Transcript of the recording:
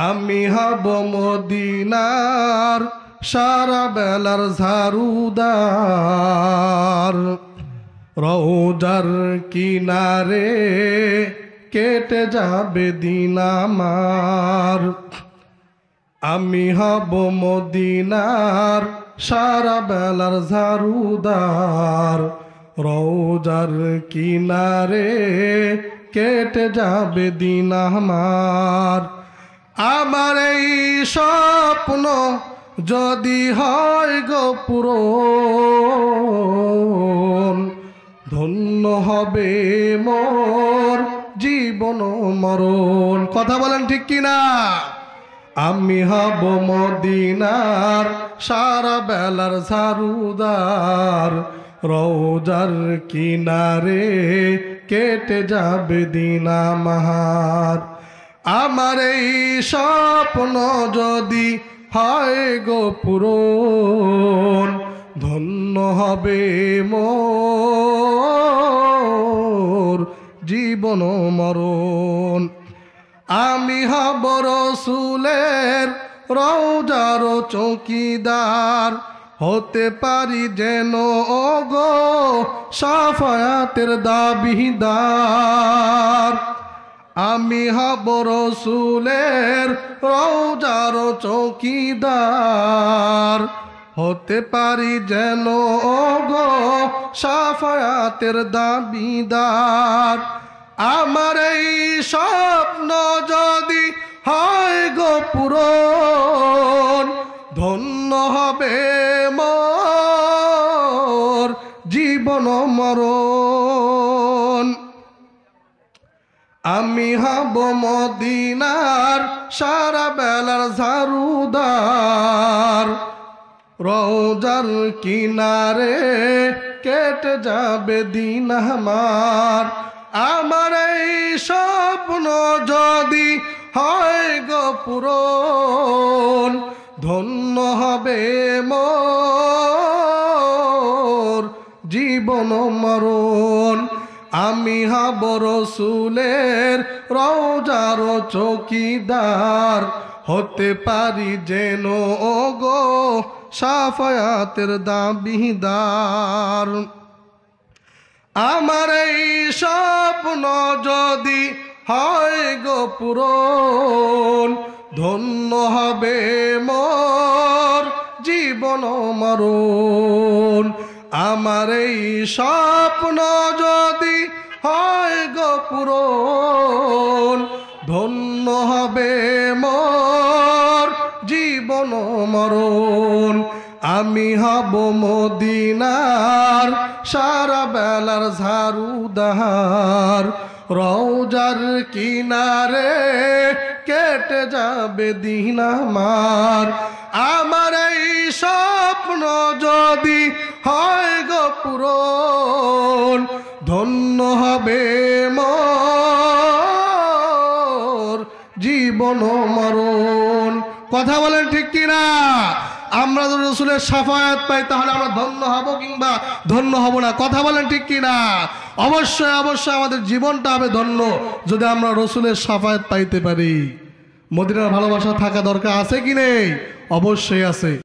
আমি হব মদিনার সারা বেলার ঝাড়ুদার, রওজার কিনারে কেটে যাবে দিন আমার। আমি হব মদিনার সারা বেলার ঝাড়ুদার, রওজার কিনারে কেটে যাবে দিন আমার। আমার এই স্বপ্ন যদি হয় গো পূরণ, ধন্য হবে মোর জীবন মরণ। কথা বলেন ঠিক কিনা? আমি হব মদিনার সারা বেলার ঝাড়ুদার, রওজার কিনারে কেটে যাবে দিন আমার। আমার এই স্বপ্ন যদি হয় গো পূরণ, ধন্য হবে মোর জীবন মরণ। আমি হব রসুলের রওজার চৌকিদার, হতে পারি যেন ওগো শাফায়াতের দাবিদার। আমি হব রসুলের রওজার চৌকিদার, হতে পারি যেন ওগো শাফায়াতের দাবিদার। আমার এই স্বপ্ন যদি হয় গো পূরণ, ধন্য হবে মোর জীবন মরণ। আমি হব মদিনার সারা বেলার ঝাড়ুদার, রওজার কিনারে কেটে যাবে দিন আমার। আমার এই স্বপ্ন যদি হয় গো পূরণ, ধন্য হবে মোর জীবন মরণ। আমি হব রসুলের রওজার চৌকিদার, হতে পারি যেন ওগো শাফায়াতের দাবিদার। আমার এই স্বপ্ন যদি হয় গো পূরণ, ধন্য হবে মোর জীবন মরণ। আমার এই স্বপ্ন যদি হয় গো পূরণ, ধন্য হবে মোর জীবন মরণ। আমি হব মদিনার সারা বেলার ঝাড়ুদার, রওজার কিনারে কেটে যাবে দিন আমার। আমার এই স্বপ্ন যদি হয় গো পূরণ, ধন্য হবে মোর জীবন মরণ। কথা বলেন ঠিক কিনা? আমরা যদি রসুলের শাফায়াত পাই তাহলে আমরা ধন্য হব কিংবা ধন্য হব না? কথা বলেন ঠিক কিনা? অবশ্যই অবশ্যই আমাদের জীবনটা হবে ধন্য যদি আমরা রসুলের শাফায়াত পাইতে পারি। মদিনার ভালোবাসা থাকা দরকার আছে কি নেই? অবশ্যই আছে।